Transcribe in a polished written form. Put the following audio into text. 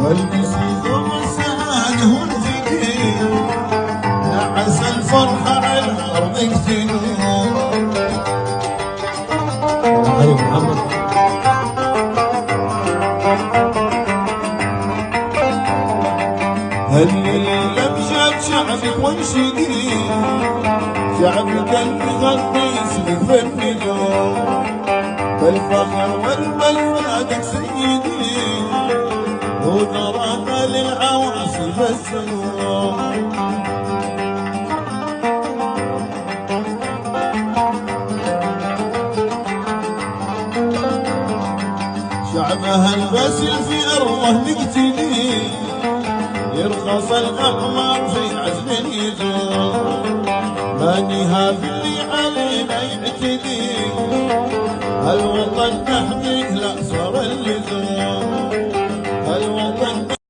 والمسي ثم السعادة والجديد نعس الفرحة على أرضك تنور. علي محمد هالليلة بشاب شعبك وانشقي شعبك اللي غطي اسمك في النجوم بالفخر والملفاتك سيدي ونراك للعواصف السنون. شعبها الباسل في أرضه نقتدي يرخص الأقمار في عزم يزور مانيها في اللي علينا يعتدي الوطن نحميه لا صار اللزوم.